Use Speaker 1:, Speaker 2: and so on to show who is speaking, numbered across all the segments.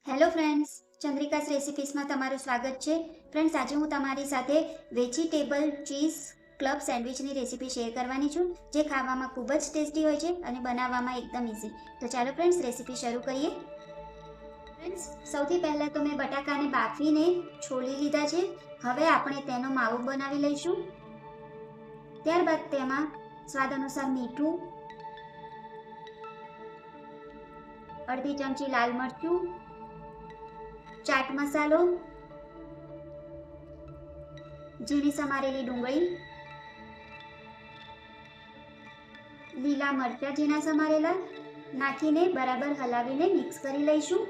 Speaker 1: Hello friends, ચંદ્રિકાસ રેસિપીસમાં તમારું સ્વાગત છે. ફ્રેન્ડ્સ, આજે હું તમારી સાથે વેજીટેબલ ચીઝ ક્લબ સેન્ડવિચની રેસિપી શેર કરવાની છું, જે ખાવામાં ખૂબ જ ટેસ્ટી હોય છે અને બનાવવામાં એકદમ ઇઝી. તો ચાલો ફ્રેન્ડ્સ, રેસિપી શરૂ કરીએ. ફ્રેન્ડ્સ, સૌથી પહેલાં તો મેં બટાકાને બાફીને છોલી લીધા છે. હવે આપણે તેનો માવો બનાવી લઈશું. ત્યારબાદ તેમાં સ્વાદ અનુસાર મીઠું, અડધી ચમચી લાલ મરચું, ચાટ મસાલો, ઝીણી સમારેલી ડુંગળી, લીલા મરચાં ઝીણા સમારેલા નાખીને બરાબર હલાવીને મિક્સ કરી લઈશું.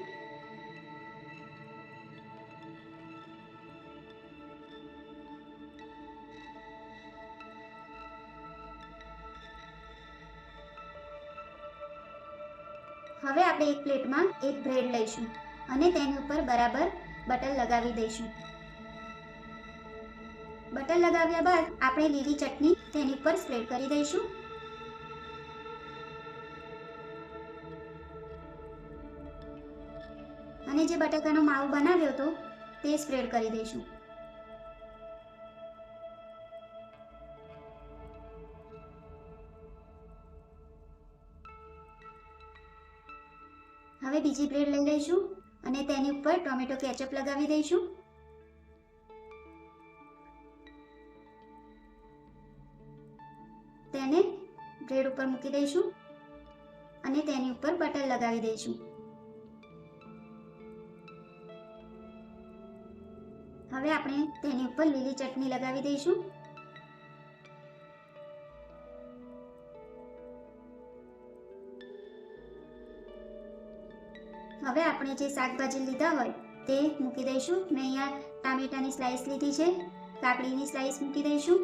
Speaker 1: હવે આપણે એક પ્લેટમાં એક બ્રેડ લઈશું અને તેની ઉપર બરાબર બટર લગાવી દઈશું. બટર લગાવ્યા બાદ આપણે લીલી ચટણી તેની ઉપર સ્પ્રેડ કરી દઈશું. અને જે બટાકાનો માવો બનાવ્યો હતો તે સ્પ્રેડ કરી દઈશું. હવે બીજી બ્રેડ લઈ લઈશું અને તેની ઉપર ટોમેટો કેચઅપ લગાવી દઈશું. તેને બ્રેડ ઉપર મૂકી દઈશું અને તેની ઉપર બટર લગાવી દઈશું. હવે આપણે તેની ઉપર લીલી ચટણી લગાવી દઈશું. હવે આપણે જે શાકભાજી લીધા હોય તે મૂકી દઈશું. મેં અહીંયા ટામેટાની સ્લાઈસ લીધી છે, કાકડીની સ્લાઈસ મૂકી દઈશું.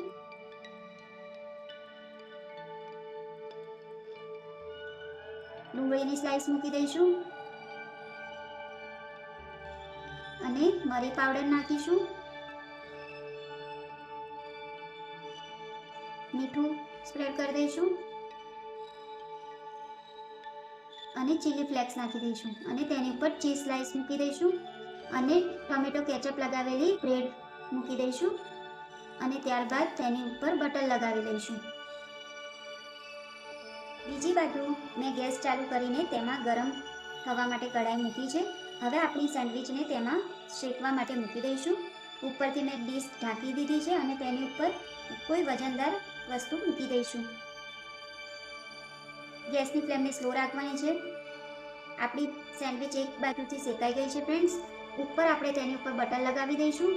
Speaker 1: ડુંગળીની સ્લાઈસ મૂકી દઈશું અને મરી પાવડર નાખીશું. મીઠું સ્પ્રેડ કરી દઈશું અને ચીલી ફ્લેક્સ નાખી દઈશું અને તેની ઉપર ચીઝ સ્લાઈસ મૂકી દઈશું અને ટોમેટો કેચઅપ લગાવેલી બ્રેડ મૂકી દઈશું અને ત્યારબાદ તેની ઉપર બટર લગાવી દઈશું. બીજી બાજુ મેં ગેસ ચાલુ કરીને તેમાં ગરમ થવા માટે કઢાઈ મૂકી છે. હવે આપણી સેન્ડવિચને તેમાં શેકવા માટે મૂકી દઈશું. ઉપરથી મેં ડીશ ઢાંકી દીધી છે અને તેની ઉપર કોઈ વજનદાર વસ્તુ મૂકી દઈશું. ગેસની ફ્લેમને સ્લો રાખવાની છે. આપણી સેન્ડવિચ એક બાજુથી શેકાઈ ગઈ છે. ફ્રેન્ડ્સ, ઉપર આપણે તેની ઉપર બટર લગાવી દઈશું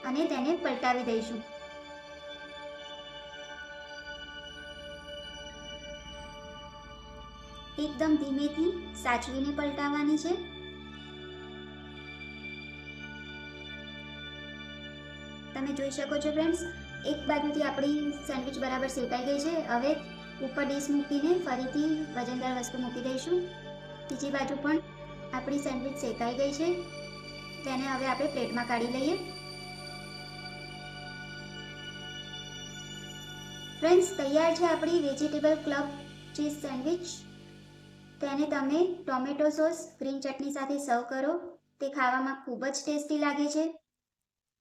Speaker 1: અને તેને પલટાવી દઈશું. એકદમ ધીમેથી સાચવીને પલટાવવાની છે. તમે જોઈ શકો છો ફ્રેન્ડ્સ, એક બાજુથી આપણી સેન્ડવિચ બરાબર શેકાઈ ગઈ છે. હવે ઉપર ડીશ મૂકીને ફરીથી વજનદાર વસ્તુ મૂકી દઈશું. બીજી બાજુ પણ આપણી સેન્ડવિચ શેકાઈ ગઈ છે. તેને હવે આપણે પ્લેટમાં કાઢી લઈએ. ફ્રેન્ડ્સ, તૈયાર છે આપણી વેજીટેબલ ક્લબ ચીઝ સેન્ડવિચ. તેને તમે ટોમેટો સોસ, ગ્રીન ચટણી સાથે સર્વ કરો. તે ખાવામાં ખૂબ જ ટેસ્ટી લાગે છે.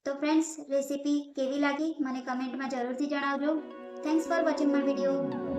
Speaker 1: તો ફ્રેન્ડ્સ, રેસિપી કેવી લાગી મને કમેન્ટમાં જરૂરથી જણાવજો. Thanks for watching my video.